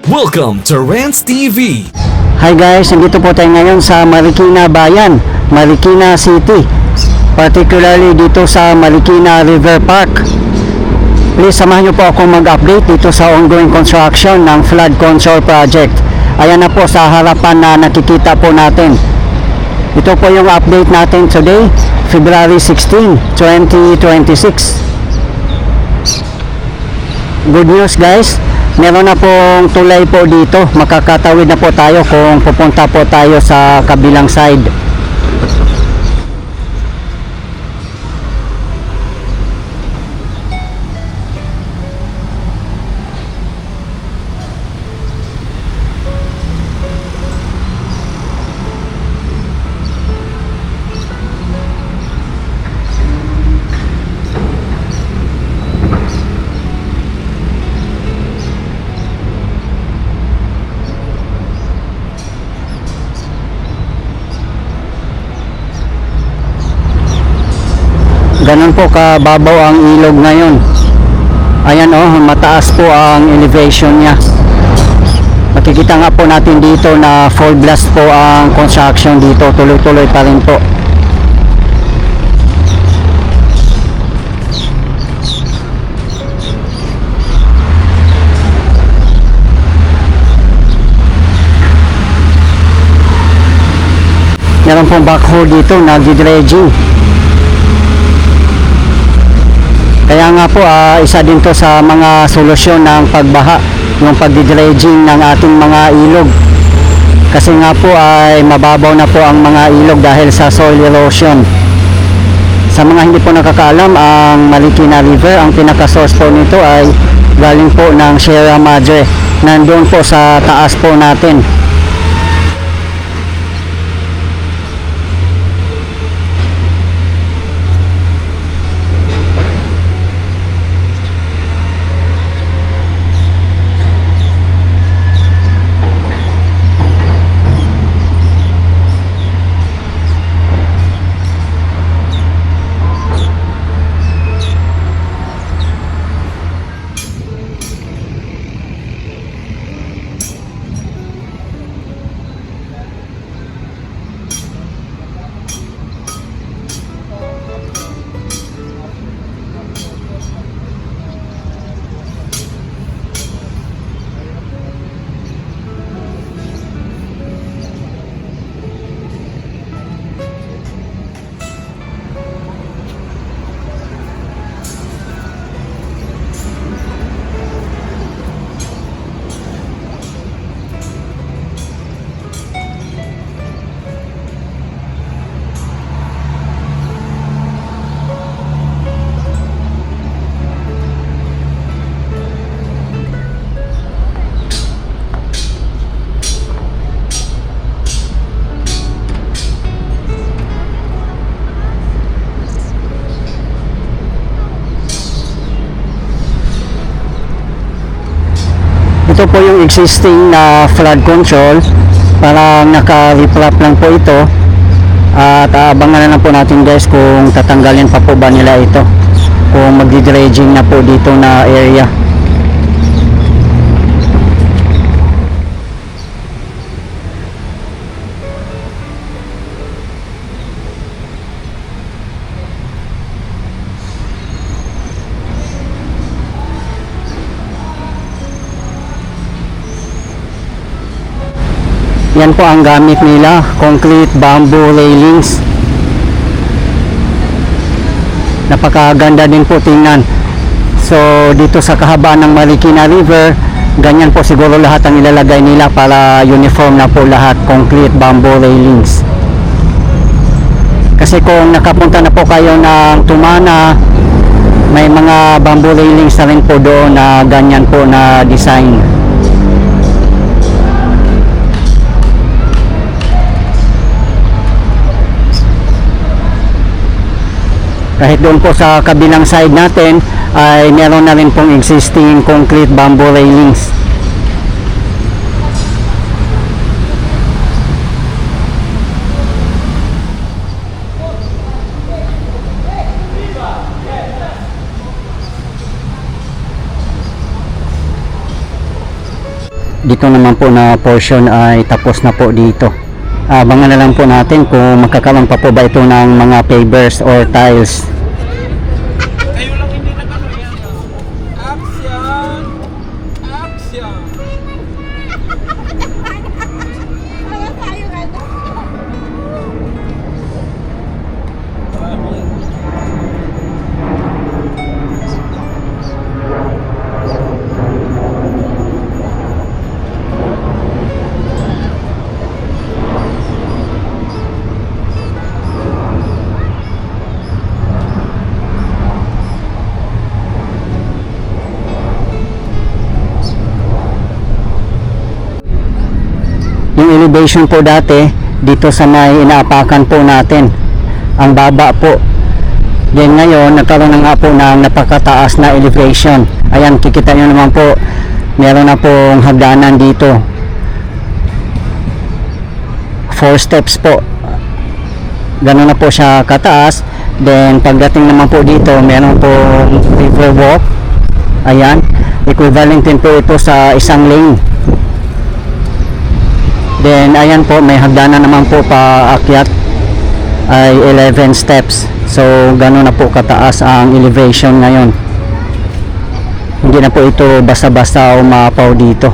Welcome to Rants TV. Hi guys, nandito po tayo ngayon sa Marikina Bayan, Marikina City, particularly dito sa Marikina River Park. Please samahan niyo po ako mag-update dito sa ongoing construction ng flood control project. Ayan na po sa harapan na nakikita po natin. Ito po yung update natin today, February 16, 2026. Good news guys, meron na pong tulay po dito. Makakatawid na po tayo kung pupunta po tayo sa kabilang side. Ganun po kababaw ang ilog ngayon. Ayan mataas po ang elevation niya. Makikita nga po natin dito na full blast po ang construction dito. Tuloy-tuloy pa rin po. Meron pong backhoe dito na nagdi-dredging. Kaya nga po isa din to sa mga solusyon ng pagbaha, yung pagdi-dredging ng ating mga ilog. Kasi nga po ay mababaw na po ang mga ilog dahil sa soil erosion. Sa mga hindi po nakakaalam, ang Marikina River, ang pinaka-source po nito ay galing po ng Sierra Madre. Nandoon po sa taas po natin. Ito po yung existing na flood control. Parang naka-riprap lang po ito. At abangan na lang po natin guys kung tatanggalin pa po ba nila ito, kung magdi-dredging na po dito na area. Yan po ang gamit nila, concrete bamboo railings. Napakaganda din po tingnan. So dito sa kahabaan ng Marikina River, ganyan po siguro lahat ang ilalagay nila para uniform na po lahat, concrete bamboo railings. Kasi kung nakapunta na po kayo ng Tumana, may mga bamboo railings na rin po doon na ganyan po na design. Kahit doon po sa kabilang side natin ay meron na rin pong existing concrete bamboo railings. dito naman po na portion ay tapos na po dito. Abangan na lang po natin kung magkakaroon pa po ba ito ng mga pavers or tiles. Kayo lang hindi nakano yan. Action! Action! Yung elevation po dati dito sa may inaapakan po natin, ang baba po. Then ngayon nagkaroon na nga po ng napakataas na elevation. Ayan, kikita nyo naman po, meron na pong hagdanan dito, 4 steps po, gano'n na po siya kataas. Then pagdating naman po dito, meron po river walk. Ayan, equivalent din po ito sa isang lane. Then ayan po, may hagdanan naman po paakyat ay 11 steps. So gano'n na po kataas ang elevation ngayon. Hindi na po ito basta-basta umapaw dito.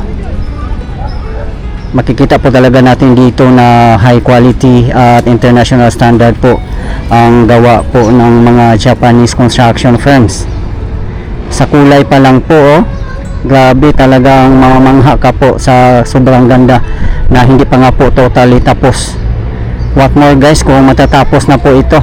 Makikita po talaga natin dito na high quality at international standard po ang gawa po ng mga Japanese construction firms. Sa kulay pa lang po, oh, grabe, talagang mamamangha ka po sa sobrang ganda na hindi pa nga po totally tapos. What more guys kung matatapos na po ito.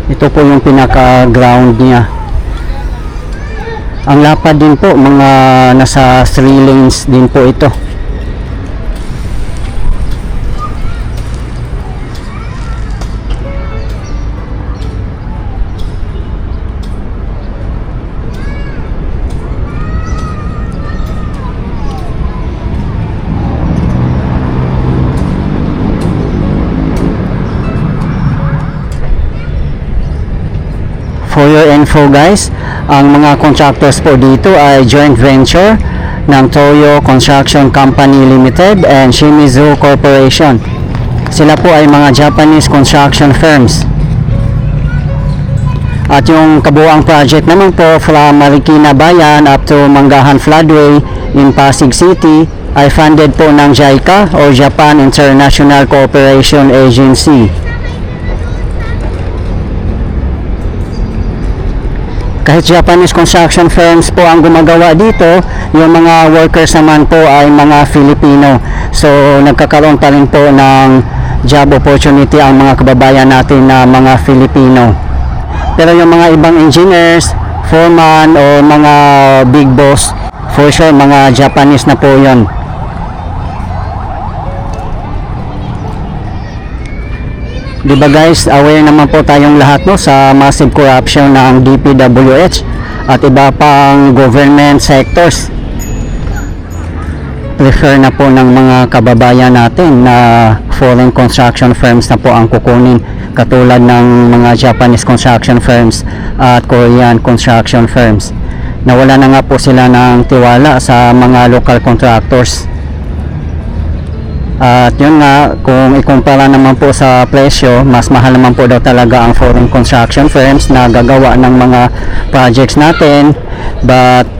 Ito po yung pinaka ground niya. Ang lapad din po, mga nasa 3 lanes din po ito. For your info guys, ang mga contractors po dito ay joint venture ng Toyo Construction Company Limited and Shimizu Corporation. Sila po ay mga Japanese construction firms. At yung kabuuang project naman po from Marikina Bayan up to Manggahan Floodway in Pasig City ay funded po ng JICA or Japan International Cooperation Agency. Kahit Japanese construction firms po ang gumagawa dito, yung mga workers naman po ay mga Filipino. So nagkakaroon pa rin po ng job opportunity ang mga kababayan natin na mga Filipino. Pero yung mga ibang engineers, foreman o mga big boss, for sure mga Japanese na po yun. Diba guys, aware naman po tayong lahat no sa massive corruption ng DPWH at iba pang government sectors. Prefer na po ng mga kababayan natin na foreign construction firms na po ang kukunin, katulad ng mga Japanese construction firms at Korean construction firms. Nawala na nga po sila ng tiwala sa mga local contractors. At yun nga, kung ikumpara naman po sa presyo, mas mahal naman po daw talaga ang foreign construction firms na gagawa ng mga projects natin, but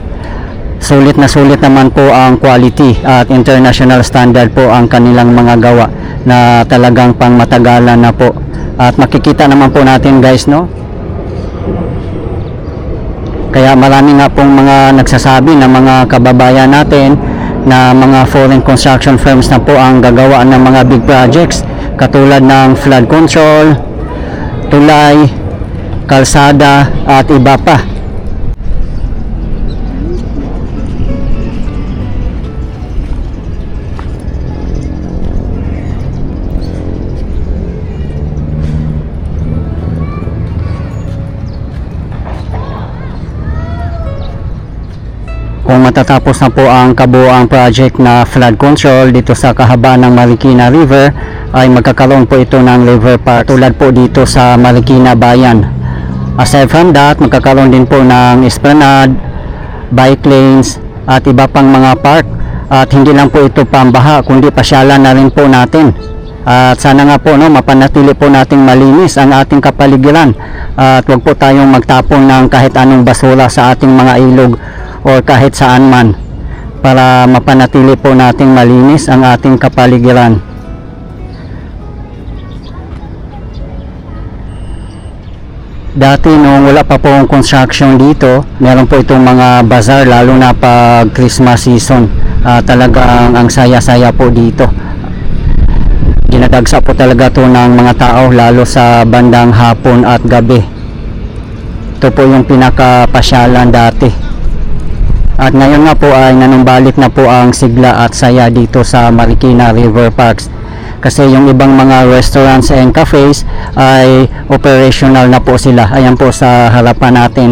sulit na sulit naman po ang quality at international standard po ang kanilang mga gawa na talagang pang matagalan na po. At makikita naman po natin guys no, kaya marami nga pong mga nagsasabi na mga kababayan natin na mga foreign construction firms na po ang gagawa ng mga big projects katulad ng flood control, tulay, kalsada at iba pa. Kung matatapos na po ang kabuuang project na flood control dito sa kahabaan ng Marikina River, ay magkakaroon po ito ng river park tulad po dito sa Marikina Bayan. Aside from that, magkakaroon din po ng esplanade, bike lanes at iba pang mga park. At hindi lang po ito pambaha, kundi pasyalan na rin po natin. At sana nga po mapanatili po nating malinis ang ating kapaligiran at huwag po tayong magtapon ng kahit anong basura sa ating mga ilog o kahit saan man para mapanatili po nating malinis ang ating kapaligiran. Dati nung wala pa pong construction dito, meron po itong mga bazaar lalo na pag Christmas season. Talagang ang saya-saya po dito. Dinadagsa po talaga to ng mga tao lalo sa bandang hapon at gabi. Ito po yung pinakapasyalan dati. At ngayon nga po ay nanumbalik na po ang sigla at saya dito sa Marikina River Parks. Kasi yung ibang mga restaurants and cafes ay operational na po sila. Ayan po sa harapan natin.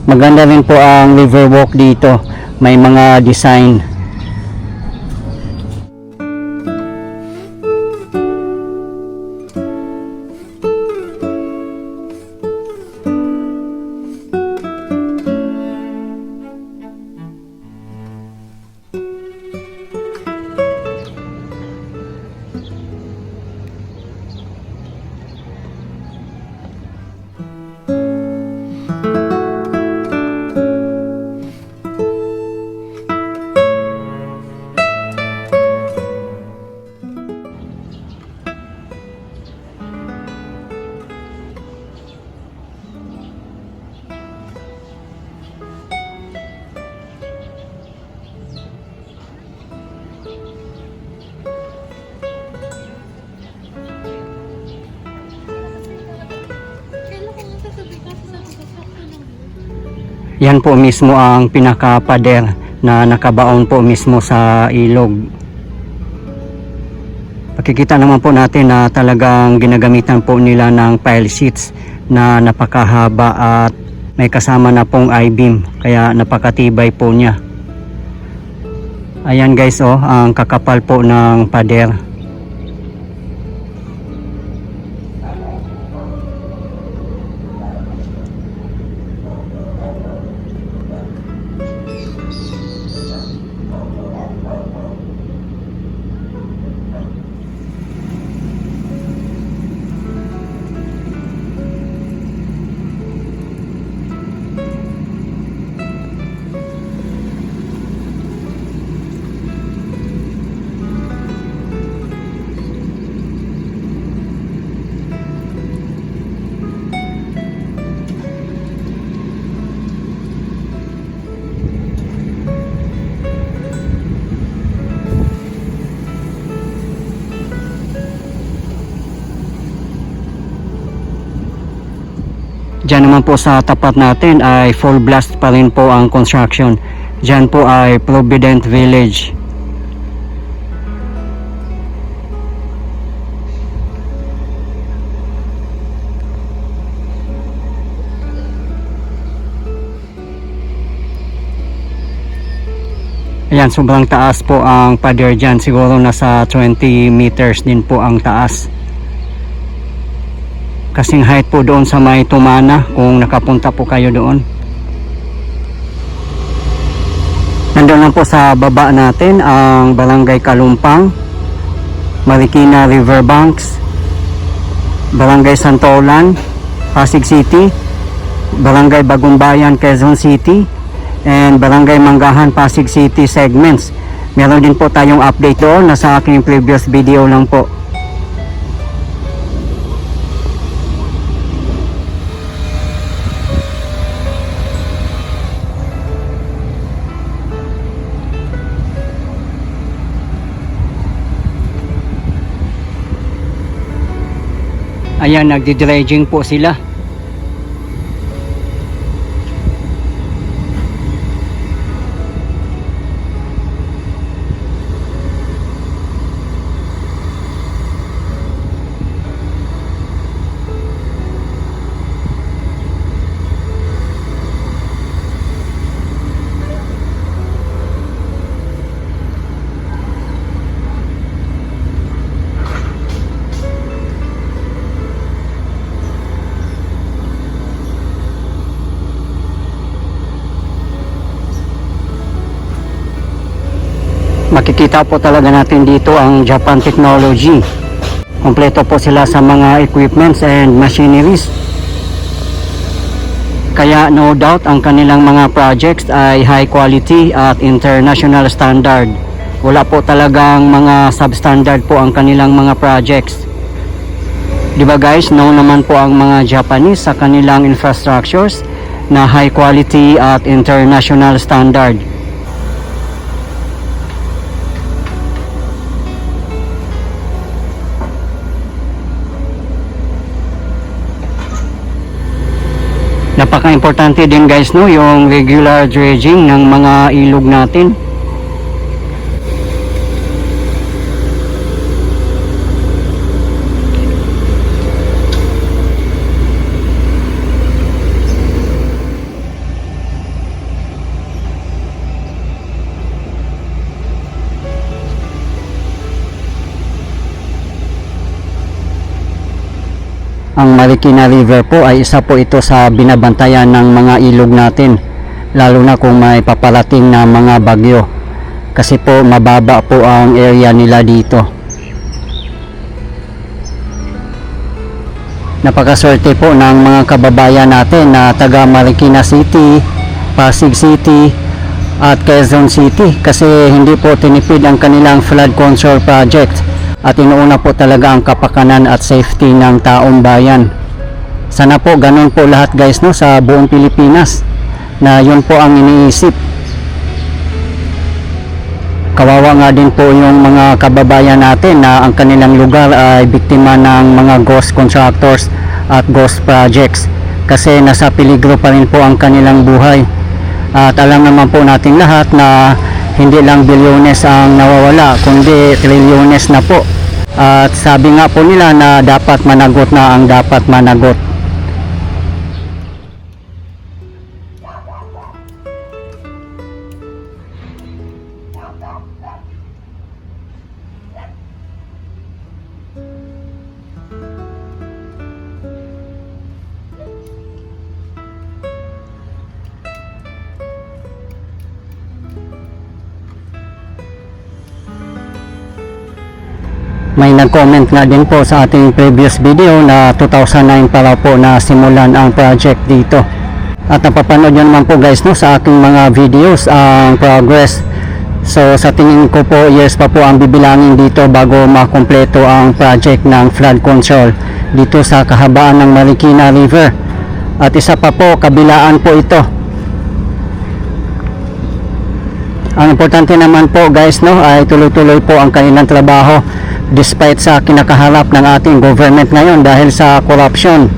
Maganda rin po ang riverwalk dito. May mga design. Yan po mismo ang pinaka-pader na nakabaon po mismo sa ilog. Makikita naman po natin na talagang ginagamitan po nila ng pile sheets na napakahaba at may kasama na pong I-beam, kaya napakatibay po niya. Ayan guys, oh, ang kakapal po ng pader. Diyan naman po sa tapat natin ay full blast pa rin po ang construction. Diyan po ay Provident Village. Ayan, sobrang taas po ang pader dyan. Siguro nasa 20 meters din po ang taas. Kasing height po doon sa may Tumana kung nakapunta po kayo doon. Nandun lang po sa baba natin ang Barangay Kalumpang, Marikina Riverbanks, Barangay Santolan, Pasig City, Barangay Bagumbayan, Quezon City, and Barangay Manggahan, Pasig City segments. Meron din po tayong update doon na sa aking previous video lang po. Ayan, nagdi-dredging po sila. Makikita po talaga natin dito ang Japan Technology. Kompleto po sila sa mga equipments and machineries. Kaya no doubt ang kanilang mga projects ay high quality at international standard. Wala po talagang mga substandard po ang kanilang mga projects. Diba guys, known naman po ang mga Japanese sa kanilang infrastructures na high quality at international standard. Napaka-importante din guys, no, yung regular dredging ng mga ilog natin. Ang Marikina River po ay isa po ito sa binabantayan ng mga ilog natin, lalo na kung may paparating na mga bagyo, kasi po mababa po ang area nila dito. Napakaswerte po ng mga kababayan natin na taga Marikina City, Pasig City at Quezon City, kasi hindi po tinipid ang kanilang flood control project at inuuna po talaga ang kapakanan at safety ng taong bayan. Sana po ganun po lahat guys, no, sa buong Pilipinas, na yun po ang iniisip. Kawawa nga din po yung mga kababayan natin na ang kanilang lugar ay biktima ng mga ghost contractors at ghost projects, kasi nasa peligro pa rin po ang kanilang buhay At alam naman po nating lahat na hindi lang bilyones ang nawawala, kundi trilyones na po. At sabi nga po nila na dapat managot na ang dapat managot. May nag-comment nga din po sa ating previous video na 2009 pala po na simulan ang project dito. At napapanood nyo naman po guys no, sa aking mga videos ang progress. So sa tingin ko po years pa po ang bibilangin dito bago makumpleto ang project ng flood control dito sa kahabaan ng Marikina River. At isa pa po, kabilaan po ito. Ang importante naman po guys no, ay tuloy-tuloy po ang kanilang trabaho despite sa kinakaharap ng ating government ngayon dahil sa corruption.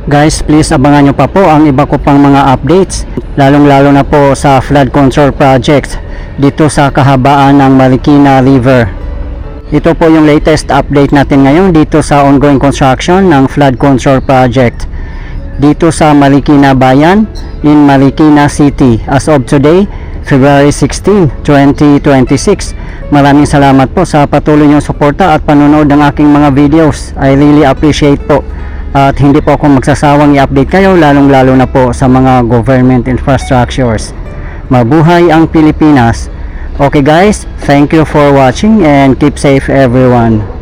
Guys, please abangan nyo pa po ang iba ko pang mga updates, lalong lalo na po sa flood control project dito sa kahabaan ng Marikina River. Ito po yung latest update natin ngayon dito sa ongoing construction ng flood control project dito sa Marikina Bayan in Marikina City as of today, February 16, 2026. Maraming salamat po sa patuloy niyong suporta at panonood ng aking mga videos. I really appreciate po. At hindi po ako magsasawang i-update kayo, lalong-lalo na po sa mga government infrastructures. Mabuhay ang Pilipinas. Okay guys, thank you for watching and keep safe everyone.